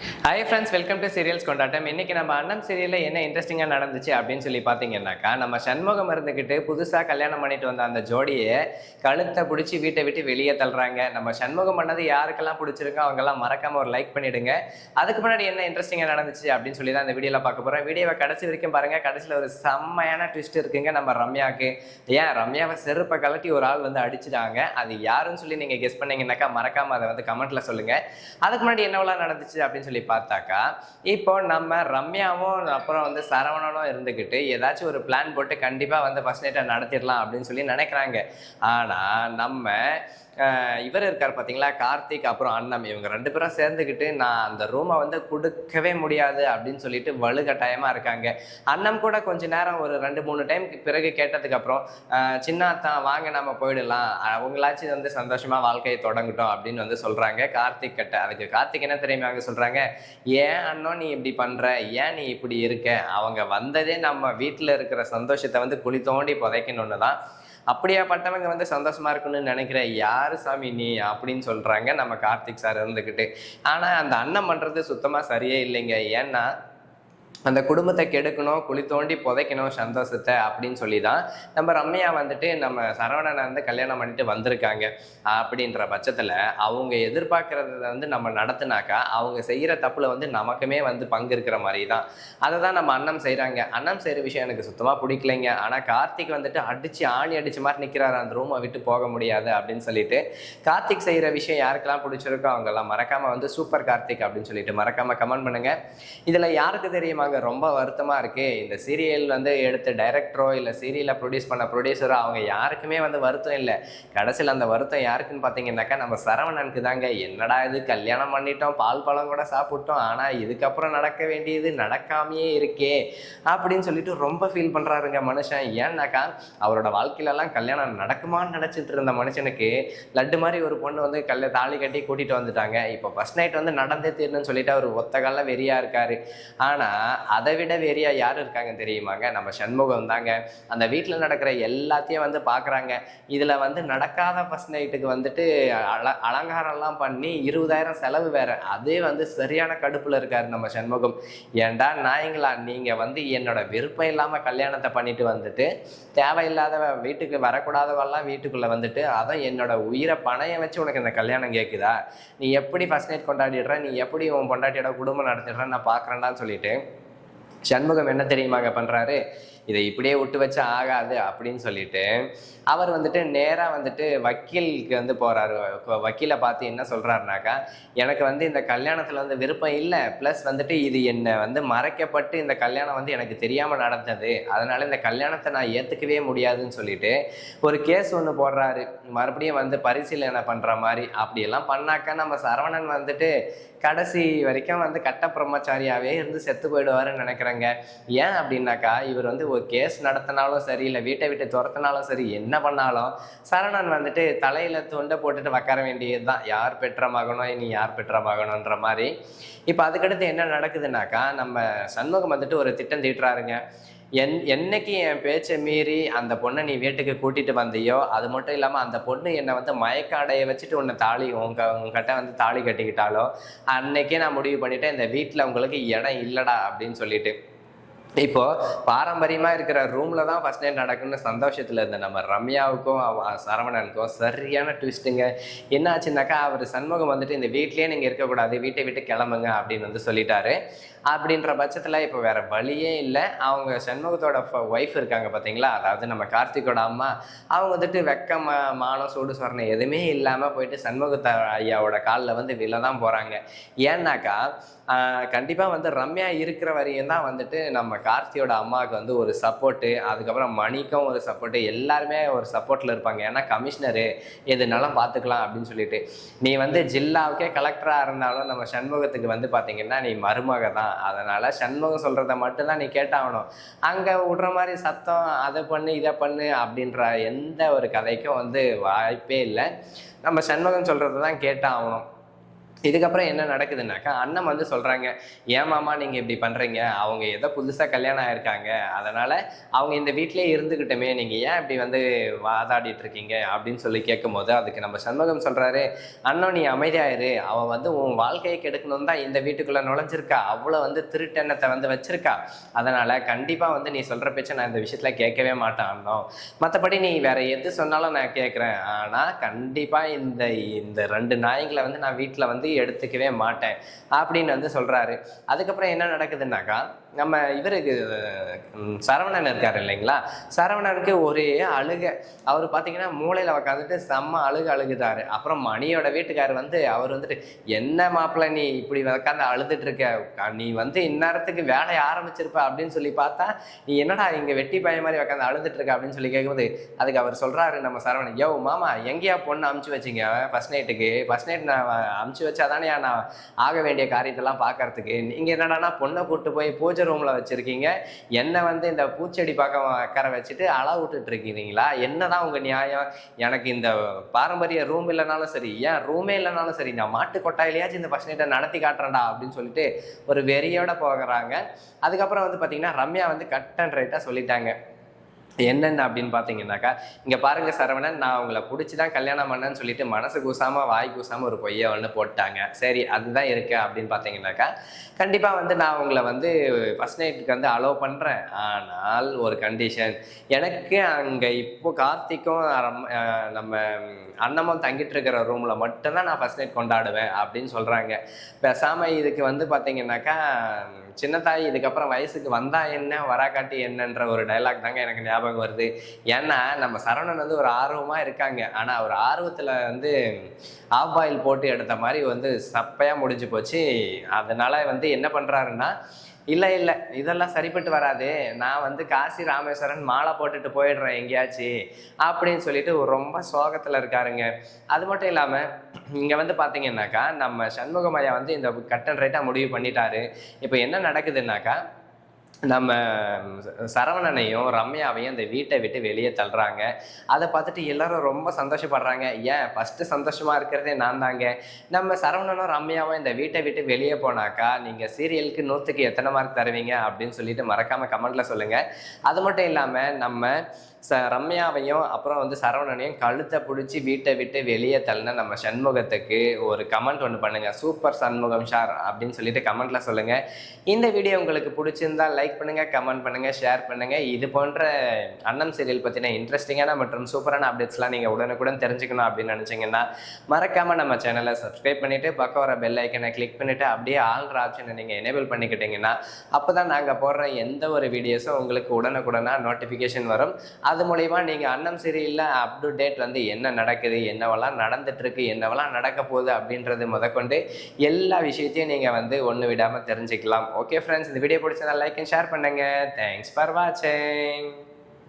Hi friends, welcome to serials கொண்டாட்டம். இன்னைக்கு நம்ம அண்ணன் சீரியல்ல என்ன இன்ட்ரெஸ்டிங்காக நடந்துச்சு அப்படின்னு சொல்லி பார்த்தீங்கன்னாக்கா, நம்ம சண்முகம் இருந்துக்கிட்டு புதுசாக கல்யாணம் பண்ணிட்டு வந்த அந்த ஜோடியை கழுத்தை பிடிச்சி வீட்டை விட்டு வெளியே தள்ளுறாங்க. நம்ம சண்முகம் பண்ணது யாருக்கெல்லாம் பிடிச்சிருக்கோ அவங்கெல்லாம் மறக்காம ஒரு லைக் பண்ணிடுங்க. அதுக்கு முன்னாடி என்ன இன்ட்ரெஸ்டிங்காக நடந்துச்சு அப்படின்னு சொல்லி தான் இந்த வீடியோவில் பார்க்க போகிறோம். வீடியோவை கடைசி வரைக்கும் பாருங்க. கடைசியில் ஒரு செம்மையான ட்விஸ்ட் இருக்குங்க நம்ம ரம்யாவுக்கு. ஏன் ரம்யாவை செருப்பை கலட்டி ஒரு ஆள் வந்து அடிச்சிட்டாங்க. அது யாருன்னு சொல்லி நீங்கள் கெஸ் பண்ணீங்கன்னாக்கா மறக்காம அதை வந்து கமெண்ட்ல சொல்லுங்க. அதுக்கு முன்னாடி என்னவெல்லாம் நடந்துச்சு அப்படின்னு சொல்லி பார்த்தாக்கா, இப்போ நம்ம ரம்யாவும் அப்புறம் வந்து சரவணனும் இருந்துக்கிட்டு ஏதாச்சும் ஒரு பிளான் போட்டு கண்டிப்பா வந்து ஃபர்ஸ்ட் நைட்டை நடத்திடலாம் அப்படின்னு சொல்லி நினைக்கிறாங்க. ஆனா நம்ம இவர் இருக்கார் பார்த்தீங்களா, கார்த்திக் அப்புறம் அண்ணம், இவங்க ரெண்டு பேரும் சேர்ந்துக்கிட்டு நான் அந்த ரூமை வந்து கொடுக்கவே முடியாது அப்படின்னு சொல்லிட்டு வலுக்கட்டாயமாக இருக்காங்க. அண்ணம் கூட கொஞ்ச நேரம் ஒரு 2-3 டைம் பிறகு கேட்டதுக்கு அப்புறம் சின்னத்தான் வாங்க நம்ம போயிடலாம், அவங்களாச்சும் வந்து சந்தோஷமா வாழ்க்கையை தொடங்கட்டும் அப்படின்னு வந்து சொல்றாங்க கார்த்திக் கிட்ட. அதுக்கு கார்த்திக் என்ன தெரியுமா அவங்க சொல்றாங்க, ஏன் அண்ணன் நீ இப்படி பண்ற, ஏன் நீ இப்படி இருக்க, அவங்க வந்ததே நம்ம வீட்டில் இருக்கிற சந்தோஷத்தை வந்து குழி தோண்டி புதைக்கணும்னு தான். அப்படியாப்பட்டவங்க வந்து சந்தோஷமா இருக்கணும்னு நினைக்கிற யாரு சாமி நீ அப்படின்னு சொல்றாங்க நம்ம கார்த்திக் சார் இருந்துக்கிட்டு. ஆனா அந்த அண்ணன் பண்றது சுத்தமா சரியே இல்லைங்க. ஏன்னா அந்த குடும்பத்தை கெடுக்கணும், குழி தோண்டி புதைக்கணும் சந்தோஷத்தை அப்படின்னு சொல்லி தான் நம்ம ரம்யா வந்துட்டு நம்ம சரவணனை வந்து கல்யாணம் பண்ணிட்டு வந்திருக்காங்க. அப்படின்ற பட்சத்தில் அவங்க எதிர்பார்க்கறத வந்து நம்ம நடத்தினாக்கா அவங்க செய்கிற தப்புல வந்து நமக்குமே வந்து பங்கு இருக்கிற மாதிரி தான். அதை தான் நம்ம அண்ணன் செய்கிறாங்க. அண்ணன் செய்கிற விஷயம் எனக்கு சுத்தமாக பிடிக்கலைங்க. ஆனால் கார்த்திக் வந்துட்டு ஆணி அடிச்ச மாதிரி நிற்கிறாரு, அந்த ரூமை விட்டு போக முடியாது அப்படின்னு சொல்லிட்டு. கார்த்திக் செய்கிற விஷயம் யாருக்கெல்லாம் பிடிச்சிருக்கோ அவங்கெல்லாம் மறக்காம வந்து சூப்பர் கார்த்திக் அப்படின்னு சொல்லிட்டு மறக்காம கமெண்ட் பண்ணுங்க. இதில் யாருக்கு தெரியுமாங்க ரொம்ப வருத்தமாக இருக்குது, இந்த சீரியல் வந்து எடுத்த டைரக்டரோ இல்லை சீரியலை ப்ரொடியூஸ் பண்ண ப்ரொடியூசரோ அவங்க யாருக்குமே வந்து வருத்தம் இல்லை. கடைசியில் அந்த வருத்தம் யாருக்குன்னு பார்த்தீங்கன்னாக்கா நம்ம சரவணனுக்கு தாங்க. என்னடா இது, கல்யாணம் பண்ணிட்டோம், பால் பழம் கூட சாப்பிட்டோம், ஆனால் இதுக்கப்புறம் நடக்க வேண்டியது நடக்காமையே இருக்கே அப்படின்னு சொல்லிட்டு ரொம்ப ஃபீல் பண்ணுறாருங்க மனுஷன். ஏன்னாக்கா அவரோட வாழ்க்கையிலலாம் கல்யாணம் நடக்குமான்னு நினச்சிட்டு இருந்த மனுஷனுக்கு லட்டு மாதிரி ஒரு பொண்ணு வந்து தாலி கட்டி கூட்டிகிட்டு வந்துட்டாங்க. இப்போ ஃபர்ஸ்ட் நைட் வந்து நடந்தே தீரணும்னு சொல்லிட்டு அவர் ஒத்த காலில் வெறியா இருக்காரு. ஆனால் அதை விட வேறியா யார் இருக்காங்க தெரியுமாங்க, நம்ம சண்முகம் தாங்க. அந்த வீட்டில் நடக்கிற எல்லாத்தையும் வந்து பார்க்குறாங்க. இதில் வந்து நடக்காத ஃபர்ஸ்ட் நைட்டுக்கு வந்துட்டு அலங்காரம்லாம் பண்ணி 20,000 செலவு வேற. அதே வந்து சரியான கடுப்பில் இருக்காரு நம்ம சண்முகம். ஏண்டா நாயங்களா, நீங்கள் வந்து என்னோட விருப்பம் இல்லாமல் கல்யாணத்தை பண்ணிட்டு வந்துட்டு தேவையில்லாத வீட்டுக்கு வரக்கூடாதவெல்லாம் வீட்டுக்குள்ளே வந்துட்டு அதான் என்னோட உயிரை பணைய வச்சு உனக்கு இந்த கல்யாணம் கேட்குதா, நீ எப்படி ஃபர்ஸ்ட் நைட் கொண்டாடிடுற, நீ எப்படி உன் பொண்டாட்டியோட குடும்பம் நடத்திடுற நான் பார்க்குறேன்டான்னு சொல்லிட்டு சண்முகம் என்ன தெரியுமாங்க பண்றாரு, இதை இப்படியே விட்டு வச்சா ஆகாது அப்படின்னு சொல்லிட்டு அவர் வந்துட்டு நேராக வந்துட்டு வக்கீலுக்கு வந்து போகிறாரு. வக்கீலை பார்த்து என்ன சொல்கிறாருனாக்கா, எனக்கு வந்து இந்த கல்யாணத்தில் வந்து விருப்பம் இல்லை, ப்ளஸ் வந்துட்டு இது என்னை வந்து மறைக்கப்பட்டு இந்த கல்யாணம் வந்து எனக்கு தெரியாமல் நடந்தது, அதனால இந்த கல்யாணத்தை நான் ஏற்றுக்கவே முடியாதுன்னு சொல்லிட்டு ஒரு கேஸ் ஒன்று போடுறாரு. மறுபடியும் வந்து பரிசீலனை பண்ணுற மாதிரி. அப்படியெல்லாம் பண்ணாக்கா நம்ம சரவணன் வந்துட்டு கடைசி வரைக்கும் வந்து கட்ட பிரம்மச்சாரியாவே இருந்து செத்து போயிடுவாருன்னு நினைக்கிறேங்க. ஏன் அப்படின்னாக்கா, இவர் வந்து ஒரு கேஸ் நடத்தினாலும் சரி, இல்லை வீட்டை விட்டு துரத்தினாலும் சரி, என்ன பண்ணாலும் சரவணன் வந்துட்டு தலையில துண்டை போட்டுட்டு உட்கார வேண்டியது தான். யார் பெற்ற மகனோ நீ யார் பெற்ற மகனோன்ற மாதிரி. இப்போ அதுக்கடுத்து என்ன நடக்குதுனாக்கா, நம்ம சண்முகம் வந்துட்டு ஒரு திட்டம் தீட்டுறாருங்க. என்னைக்கு என் பேச்சை மீறி அந்த பொண்ணை நீ வீட்டுக்கு கூட்டிட்டு வந்தியோ, அது மட்டும் இல்லாமல் அந்த பொண்ணு என்னை வந்து மயக்க அடைய வச்சுட்டு உன்னை உங்ககிட்ட வந்து தாலி கட்டிக்கிட்டாலோ, அன்னைக்கே நான் முடிவு பண்ணிட்டேன் இந்த வீட்டில் உங்களுக்கு இடம் இல்லடா அப்படின்னு சொல்லிட்டு. இப்போ பாரம்பரியமா இருக்கிற ரூம்ல தான் ஃபர்ஸ்ட் நைட் நடக்குன்னு சந்தோஷத்துல இருந்த நம்ம ரம்யாவுக்கும் சரவணனுக்கும் சரியான ட்விஸ்ட்டுங்க. என்ன ஆச்சுன்னாக்கா, அவர் சண்முகம் வந்துட்டு இந்த வீட்லயே நீங்க இருக்கக்கூடாது, வீட்டை விட்டு கிளம்புங்க அப்படின்னு வந்து சொல்லிட்டாரு. அப்படின்ற பட்சத்தில் இப்போ வேற வழியே இல்லை. அவங்க சண்முகத்தோட ஒய்ஃப் இருக்காங்க பார்த்தீங்களா, அதாவது நம்ம கார்த்திகோட அம்மா, அவங்க வந்துட்டு வெக்கம் மானம் சூடு சொரணை எதுவுமே இல்லாமல் போயிட்டு சண்முகத்த ஐயாவோட காலில் வந்து விழ தான் போகிறாங்க. ஏன்னாக்கா கண்டிப்பாக வந்து ரம்யா இருக்கிற வரையும் தான் வந்துட்டு நம்ம கார்த்தியோட அம்மாவுக்கு வந்து ஒரு சப்போர்ட்டு, அதுக்கப்புறம் மணிக்கும் ஒரு சப்போர்ட்டு, எல்லாருமே ஒரு சப்போர்ட்டில் இருப்பாங்க. ஏன்னா கமிஷனரு எதுனாலும் பார்த்துக்கலாம் அப்படின்னு சொல்லிட்டு. நீ வந்து ஜில்லாவுக்கே கலெக்டராக இருந்தாலும் நம்ம சண்முகத்துக்கு வந்து பார்த்தீங்கன்னா நீ மருமக தான். அதனால சண்முகம் சொல்றத மட்டும்தான் நீ கேட்டாகணும். அங்க விடுற மாதிரி சத்தம் அதை பண்ணு இதை பண்ணு அப்படின்ற எந்த ஒரு கதைக்கும் வந்து வாய்ப்பே இல்லை. நம்ம சண்முகம் சொல்றதை தான் கேட்டாகணும். இதுக்கப்புறம் என்ன நடக்குதுன்னாக்கா அண்ணன் வந்து சொல்கிறாங்க, ஏன் மாமா நீங்கள் இப்படி பண்ணுறீங்க, அவங்க ஏதோ புதுசாக கல்யாணம் ஆயிருக்காங்க, அதனால் அவங்க இந்த வீட்டிலே இருந்துக்கிட்டுமே நீங்கள் ஏன் இப்படி வந்து வாதாடிட்டு இருக்கீங்க அப்படின்னு சொல்லி கேட்கும்போது அதுக்கு நம்ம சண்முகம் சொல்கிறாரு, அண்ணன் நீ அமைதியாயிரு, அவன் வந்து உன் வாழ்க்கையை கெடுக்கணும் தான் இந்த வீட்டுக்குள்ளே நுழைஞ்சிருக்கா, அவ்வளோ வந்து திருட்டெண்ணத்தை வந்து வச்சிருக்கா, அதனால் கண்டிப்பாக வந்து நீ சொல்கிற பேச்சை நான் இந்த விஷயத்தில் கேட்கவே மாட்டேன் அண்ணன், மற்றபடி நீ வேற எது சொன்னாலும் நான் கேட்குறேன், ஆனால் கண்டிப்பாக இந்த இந்த 2 நாய்களை வந்து நான் வீட்டில் வந்து எடுத்துக்கவே மாட்டேன் அப்படின்னு வந்து சொல்றாரு. அதுக்கப்புறம் என்ன நடக்குதுன்னாக்கா நம்ம இவருக்கு சரவணன் இருக்காரு இல்லைங்களா, சரவணனுக்கு ஒரே அழுக, அவர் பார்த்தீங்கன்னா மூளையில் உக்காந்துட்டு செம்ம அழுகுதாரு. அப்புறம் மணியோட வீட்டுக்காரர் வந்து அவர் வந்துட்டு, என்ன மாப்பிள்ள நீ இப்படி உட்காந்து அழுதுட்டு இருக்க, நீ வந்து இந்நேரத்துக்கு வேலையை ஆரம்பிச்சிருப்ப அப்படின்னு சொல்லி பார்த்தா நீ என்னடா இங்க வெட்டி பய மாதிரி உட்காந்து அழுதுட்டு இருக்க அப்படின்னு சொல்லி கேட்கும்போது அதுக்கு அவர் சொல்றாரு நம்ம சரவணன், யோ மாமா எங்கேயா பொண்ணு அமுச்சு வச்சிங்க ஃபர்ஸ்ட் நைட் நான் அமுச்சு வச்சாதானே நான் ஆக வேண்டிய காரியத்தெல்லாம் பார்க்கறதுக்கு, நீங்க என்னடானா பொண்ணை கூட்டு போய் பூஜை ரூம்ல வச்சிருக்கீங்க, என்ன வந்து இந்த பூச்செடி பக்கம் உட்கார வச்சுட்டு அளவு விட்டுட்டு இருக்கீங்களா, என்னதான் உங்க நியாயம், எனக்கு இந்த பாரம்பரிய ரூம் இல்லைனாலும் சரி, ஏன் ரூமே இல்லைனாலும் சரி, நான் மாட்டு கொட்டாயிலையாச்சும் இந்த ஃபர்ஸ்ட் நைட்டை நடத்தி காட்டுறேன்டா அப்படின்னு சொல்லிட்டு ஒரு வெறியோட போகிறாங்க. அதுக்கப்புறம் வந்து பார்த்தீங்கன்னா ரம்யா வந்து கட் அண்ட் ரைட்டாக சொல்லிட்டாங்க என்னென்ன அப்படின்னு பார்த்தீங்கன்னாக்கா, இங்கே பாருங்க சரவணன், நான் உங்களை பிடிச்சி தான் கல்யாணம் பண்ணேன்னு சொல்லிட்டு மனசு கூசாமல் வாய் கூசாமல் ஒரு பொய்யை ஒன்று போட்டாங்க, சரி அதுதான் இருக்கு அப்படின்னு பார்த்தீங்கன்னாக்கா, கண்டிப்பாக வந்து நான் உங்களை வந்து ஃபர்ஸ்ட் நைட்டுக்கு வந்து அலோவ் பண்ணுறேன், ஆனால் ஒரு கண்டிஷன், எனக்கு அங்கே இப்போ கார்த்திக்கும் நம்ம அண்ணமும் தங்கிட்டு இருக்கிற ரூமில் மட்டும்தான் நான் ஃபர்ஸ்ட் நைட் கொண்டாடுவேன் அப்படின்னு சொல்கிறாங்க. பேசாமல் இதுக்கு வந்து பார்த்தீங்கன்னாக்கா சின்னத்தாய் இதுக்கப்புறம் வயசுக்கு வந்தா என்ன வராக்காட்டி என்னன்ற ஒரு டைலாக் தாங்க எனக்கு ஞாபகம் வருது. ஏன்னா நம்ம சரவணன் வந்து ஒரு ஆர்வமாக இருக்காங்க, ஆனால் ஒரு ஆர்வத்தில் வந்து ஆஃப் பாயில் போட்டு எடுத்த மாதிரி வந்து சப்பையாக முடிஞ்சு போச்சு. அதனால வந்து என்ன பண்ணுறாருன்னா, இல்லை இதெல்லாம் சரிப்பட்டு வராது, நான் வந்து காசி ராமேஸ்வரன் மாலை போட்டுட்டு போயிடுறேன் எங்கேயாச்சு அப்படின்னு சொல்லிட்டு ரொம்ப சோகத்தில் இருக்காருங்க. அது மட்டும் இல்லாமல் இங்கே வந்து பார்த்தீங்கன்னாக்கா நம்ம சண்முகமையா வந்து இந்த கட் அண்ட் ரைட்டாக முடிவு பண்ணிட்டாரு. இப்போ என்ன நடக்குதுன்னாக்கா நம்ம சரவணனையும் ரம்யாவையும் அந்த வீட்டை விட்டு வெளியே தள்ளுறாங்க. அதை பார்த்துட்டு எல்லாரும் ரொம்ப சந்தோஷப்படுறாங்க. ஏன் ஃபஸ்ட்டு சந்தோஷமாக இருக்கிறதே நான் தாங்க. நம்ம சரவணனும் ரம்யாவும் இந்த வீட்டை விட்டு வெளியே போனாக்கா நீங்கள் சீரியலுக்கு 100க்கு எத்தனை மார்க் தருவீங்க அப்படின்னு சொல்லிட்டு மறக்காமல் கமெண்ட்டில் சொல்லுங்கள். அது மட்டும் இல்லாமல் நம்ம ரம்யாவையும் அப்புறம் வந்து சரவணனையும் கழுத்தை பிடிச்சி வீட்டை விட்டு வெளியே தள்ளின நம்ம சண்முகத்துக்கு ஒரு கமெண்ட் ஒன்று பண்ணுங்கள், சூப்பர் சண்முகம் ஷார் அப்படின்னு சொல்லிட்டு கமெண்ட்ல சொல்லுங்கள். இந்த வீடியோ உங்களுக்கு பிடிச்சிருந்தா லைக் பண்ணுங்கள், கமெண்ட் பண்ணுங்கள், ஷேர் பண்ணுங்கள். இது போன்ற அண்ணன் சீரியல் பற்றின இன்ட்ரெஸ்டிங்கான மற்றும் சூப்பரான அப்டேட்ஸ்லாம் நீங்கள் உடனுக்குடன் தெரிஞ்சுக்கணும் அப்படின்னு நினச்சிங்கன்னா மறக்காமல் நம்ம சேனலை சப்ஸ்கிரைப் பண்ணிவிட்டு பக்கம் வர பெல் ஐக்கனை கிளிக் பண்ணிவிட்டு அப்படியே ஆல்ற ஆப்ஷனை நீங்கள் எனேபிள் பண்ணிக்கிட்டீங்கன்னா அப்போ தான் நாங்கள் போடுற எந்த ஒரு வீடியோஸும் உங்களுக்கு உடனுக்குடனாக நோட்டிஃபிகேஷன் வரும். அது மூலமா நீங்கள் அண்ணன் சீரியலில் அப் டு டேட் வந்து என்ன நடக்குது, என்னவெல்லாம் நடந்துட்டுருக்கு, என்னவெல்லாம் நடக்க போகுது அப்படின்றது முதற்கொண்டு எல்லா விஷயத்தையும் நீங்கள் வந்து ஒன்று விடாமல் தெரிஞ்சுக்கலாம். ஓகே ஃப்ரெண்ட்ஸ், இந்த வீடியோ பிடிச்சதா லைக் அண்ட் ஷேர் பண்ணுங்கள். தேங்க்ஸ் ஃபார் வாட்சிங்.